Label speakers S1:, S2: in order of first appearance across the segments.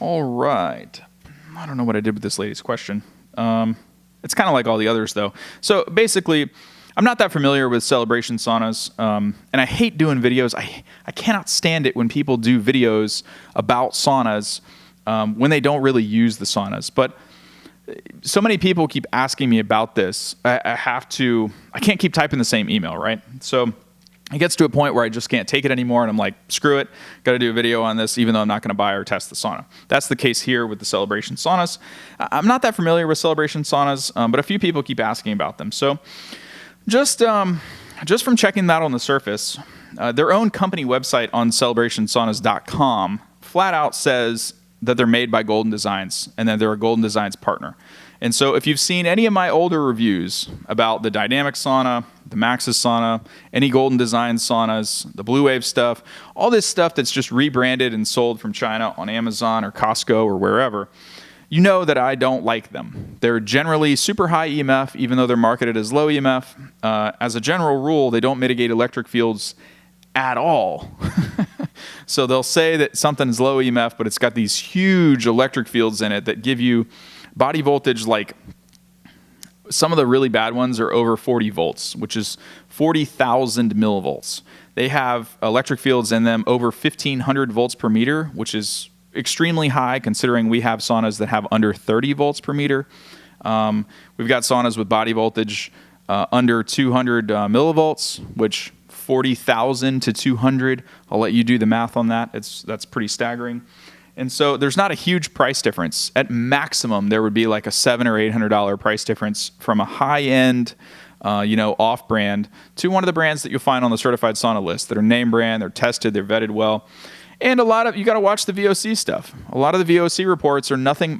S1: All right. I don't know what I did with this lady's question. It's kind of like all the others, though. So basically, I'm not that familiar with celebration saunas, and I hate doing videos. I cannot stand it when people do videos about saunas when they don't really use the saunas. But so many people keep asking me about this. I can't keep typing the same email, right? So it gets to a point where I just can't take it anymore, and I'm like, screw it, got to do a video on this, even though I'm not going to buy or test the sauna. That's the case here with the celebration saunas. I'm not that familiar with celebration saunas, but a few people keep asking about them. So just from checking that on the surface, their own company website on celebrationsaunas.com flat out says that they're made by Golden Designs and that they're a Golden Designs partner. And so if you've seen any of my older reviews about the Dynamic sauna, the Maxxis sauna, any Golden Design saunas, the Blue Wave stuff, all this stuff that's just rebranded and sold from China on Amazon or Costco or wherever, you know that I don't like them. They're generally super high EMF, even though they're marketed as low EMF. As a general rule, they don't mitigate electric fields at all. So they'll say that something's low EMF, but it's got these huge electric fields in it that give you body voltage. Like some of the really bad ones are over 40 volts, which is 40,000 millivolts. They have electric fields in them over 1,500 volts per meter, which is extremely high considering we have saunas that have under 30 volts per meter. We've got saunas with body voltage under 200 millivolts, which 40,000 to 200. I'll let you do the math on that. That's pretty staggering. And so there's not a huge price difference. At maximum, there would be like a $700 or $800 price difference from a high-end, off-brand to one of the brands that you'll find on the certified sauna list that are name brand, they're tested, they're vetted well. And you got to watch the VOC stuff. A lot of the VOC reports are nothing.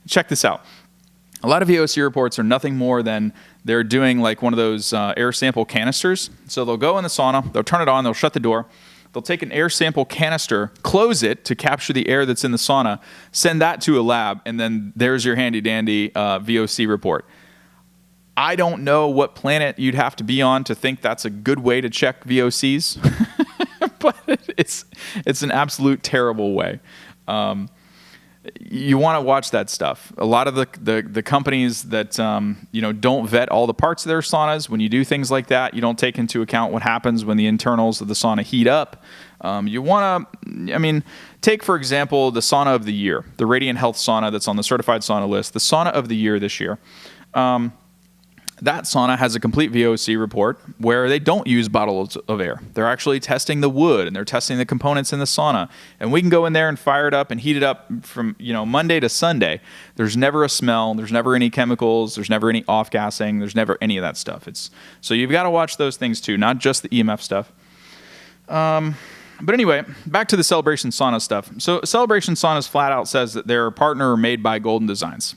S1: Check this out. A lot of VOC reports are nothing more than they're doing like one of those air sample canisters. So they'll go in the sauna, they'll turn it on, they'll shut the door, they'll take an air sample canister, close it to capture the air that's in the sauna, send that to a lab, and then there's your handy dandy VOC report. I don't know what planet you'd have to be on to think that's a good way to check VOCs, but it's an absolute terrible way. You want to watch that stuff. A lot of the companies that don't vet all the parts of their saunas, when you do things like that, you don't take into account what happens when the internals of the sauna heat up. You want to, take for example the sauna of the year, the Radiant Health sauna that's on the certified sauna list, the sauna of the year this year. That sauna has a complete VOC report where they don't use bottles of air. They're actually testing the wood and they're testing the components in the sauna. And we can go in there and fire it up and heat it up from Monday to Sunday. There's never a smell. There's never any chemicals. There's never any off-gassing. There's never any of that stuff. So you've got to watch those things too, not just the EMF stuff. But anyway, back to the Celebration Sauna stuff. So Celebration Saunas flat out says that they're a partner made by Golden Designs.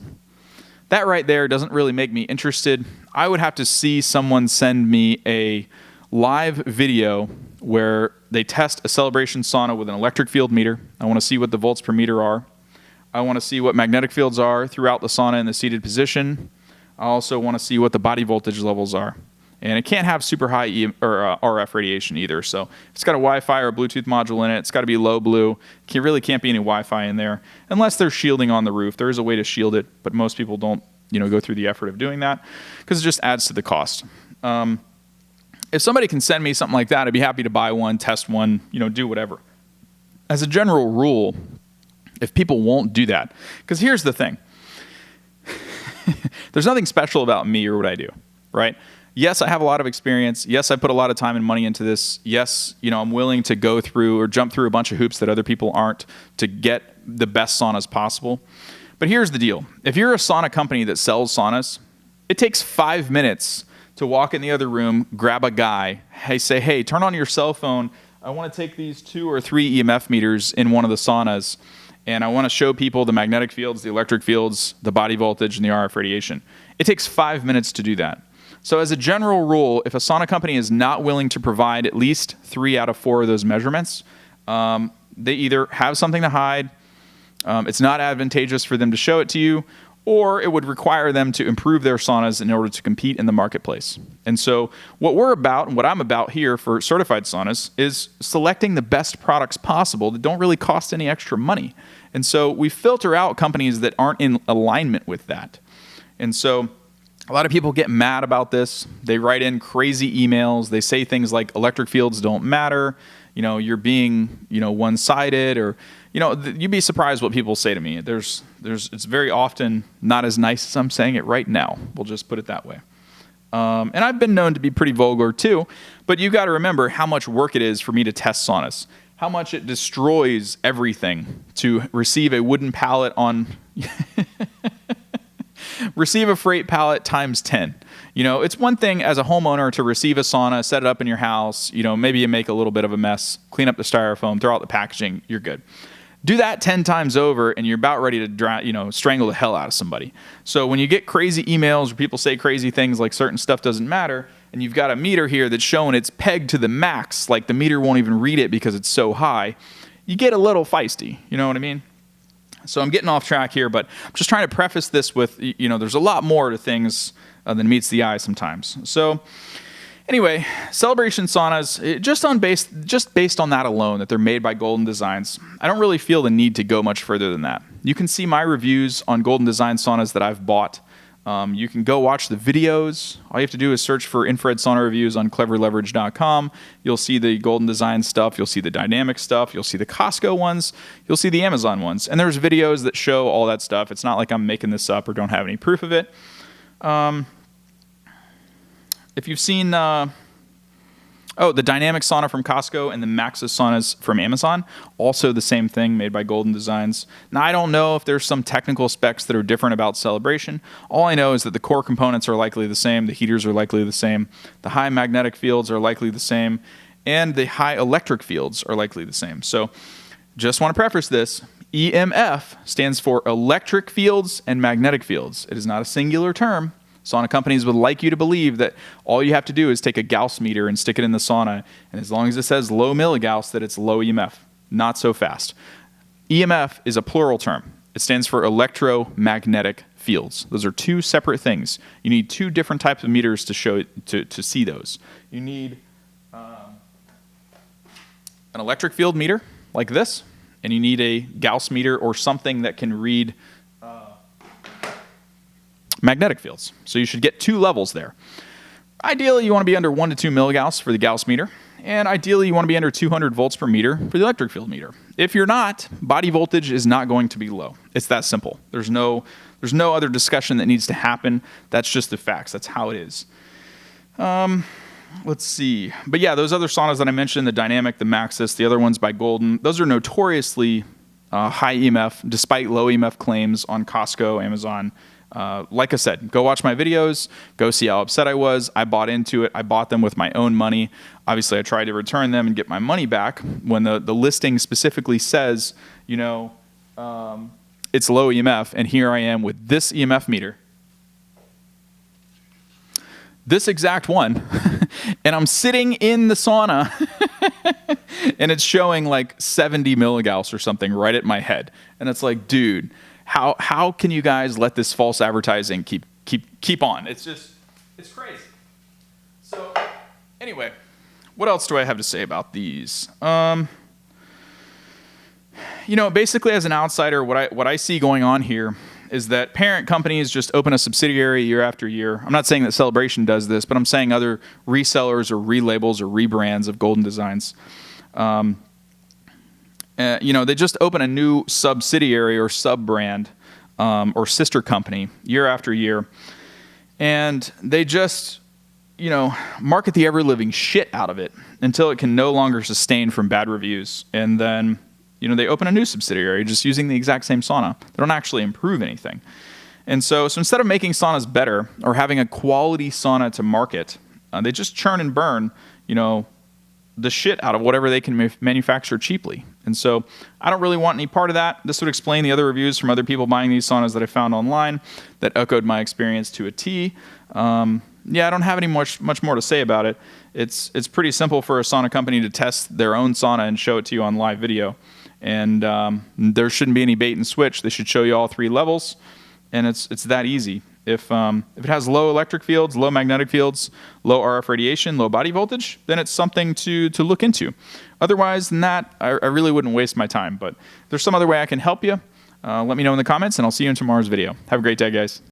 S1: That right there doesn't really make me interested. I would have to see someone send me a live video where they test a celebration sauna with an electric field meter. I want to see what the volts per meter are. I want to see what magnetic fields are throughout the sauna in the seated position. I also want to see what the body voltage levels are. And it can't have super high RF radiation either. So if it's got a Wi-Fi or a Bluetooth module in it, it's got to be low blue. Really can't be any Wi-Fi in there unless there's shielding on the roof. There is a way to shield it, but most people don't go through the effort of doing that because it just adds to the cost. If somebody can send me something like that, I'd be happy to buy one, test one, do whatever. As a general rule, if people won't do that, because here's the thing. There's nothing special about me or what I do, right? Yes, I have a lot of experience. Yes, I put a lot of time and money into this. Yes, I'm willing to go through or jump through a bunch of hoops that other people aren't to get the best saunas possible. But here's the deal. If you're a sauna company that sells saunas, it takes 5 minutes to walk in the other room, grab a guy, say, turn on your cell phone. I want to take these 2 or 3 EMF meters in one of the saunas, and I want to show people the magnetic fields, the electric fields, the body voltage, and the RF radiation. It takes 5 minutes to do that. So as a general rule, if a sauna company is not willing to provide at least 3 out of 4 of those measurements, they either have something to hide, it's not advantageous for them to show it to you, or it would require them to improve their saunas in order to compete in the marketplace. And so what we're about and what I'm about here for certified saunas is selecting the best products possible that don't really cost any extra money. And so we filter out companies that aren't in alignment with that. And so a lot of people get mad about this. They write in crazy emails. They say things like electric fields don't matter. You're being, one-sided, or, you'd be surprised what people say to me. It's very often not as nice as I'm saying it right now. We'll just put it that way. And I've been known to be pretty vulgar too, but you got to remember how much work it is for me to test saunas, how much it destroys everything to receive a wooden pallet on, receive a freight pallet times 10. It's one thing as a homeowner to receive a sauna, set it up in your house, maybe you make a little bit of a mess, clean up the styrofoam, throw out the packaging, you're good. Do that 10 times over and you're about ready to strangle the hell out of somebody. So when you get crazy emails or people say crazy things like certain stuff doesn't matter, and you've got a meter here that's showing it's pegged to the max, like the meter won't even read it because it's so high, you get a little feisty. You know what I mean? So I'm getting off track here, but I'm just trying to preface this with, there's a lot more to things than meets the eye sometimes. So anyway, Celebration saunas, just based on that alone, that they're made by Golden Designs, I don't really feel the need to go much further than that. You can see my reviews on Golden Design saunas that I've bought. You can go watch the videos. All you have to do is search for infrared sauna reviews on cleverleverage.com. You'll see the Golden Design stuff. You'll see the dynamic stuff. You'll see the Costco ones. You'll see the Amazon ones. And there's videos that show all that stuff. It's not like I'm making this up or don't have any proof of it. If you've seen the dynamic sauna from Costco and the Maxxis saunas from Amazon, also the same thing, made by Golden Designs. Now, I don't know if there's some technical specs that are different about Celebration. All I know is that the core components are likely the same, the heaters are likely the same, the high magnetic fields are likely the same, and the high electric fields are likely the same. So just want to preface this. EMF stands for electric fields and magnetic fields. It is not a singular term. Sauna companies would like you to believe that all you have to do is take a Gauss meter and stick it in the sauna, and as long as it says low milligauss, that it's low EMF. Not so fast. EMF is a plural term. It stands for electromagnetic fields. Those are two separate things. You need two different types of meters to see those. You need an electric field meter like this, and you need a Gauss meter or something that can read magnetic fields. So you should get two levels there. Ideally, you want to be under 1 to 2 milligauss for the Gauss meter, and ideally you want to be under 200 volts per meter for the electric field meter. If you're not, body voltage is not going to be low. It's that simple. There's no other discussion that needs to happen. That's just the facts. That's how it is. Let's see. But yeah, those other saunas that I mentioned, the Dynamic, the Maxxis, the other ones by Golden, those are notoriously high EMF, despite low EMF claims on Costco, Amazon. Like I said, go watch my videos, go see how upset I was. I bought into it. I bought them with my own money. Obviously, I tried to return them and get my money back when the listing specifically says, it's low EMF, and here I am with this EMF meter. This exact one, and I'm sitting in the sauna, and it's showing like 70 milligauss or something right at my head. And it's like, dude, how can you guys let this false advertising keep on? It's crazy. So anyway, what else do I have to say about these? Basically as an outsider, what I see going on here is that parent companies just open a subsidiary year after year. I'm not saying that Celebration does this, but I'm saying other resellers or relabels or rebrands of Golden Designs. They just open a new subsidiary or sub-brand or sister company year after year. And they just, market the ever-living shit out of it until it can no longer sustain from bad reviews. And then, they open a new subsidiary just using the exact same sauna. They don't actually improve anything. And so instead of making saunas better or having a quality sauna to market, they just churn and burn, the shit out of whatever they can manufacture cheaply. And so I don't really want any part of that. This would explain the other reviews from other people buying these saunas that I found online that echoed my experience to a T. I don't have any much more to say about it. It's pretty simple for a sauna company to test their own sauna and show it to you on live video. And there shouldn't be any bait and switch. They should show you all three levels, and it's that easy. If it has low electric fields, low magnetic fields, low RF radiation, low body voltage, then it's something to look into. Otherwise than that, I really wouldn't waste my time. But if there's some other way I can help you, let me know in the comments, and I'll see you in tomorrow's video. Have a great day, guys.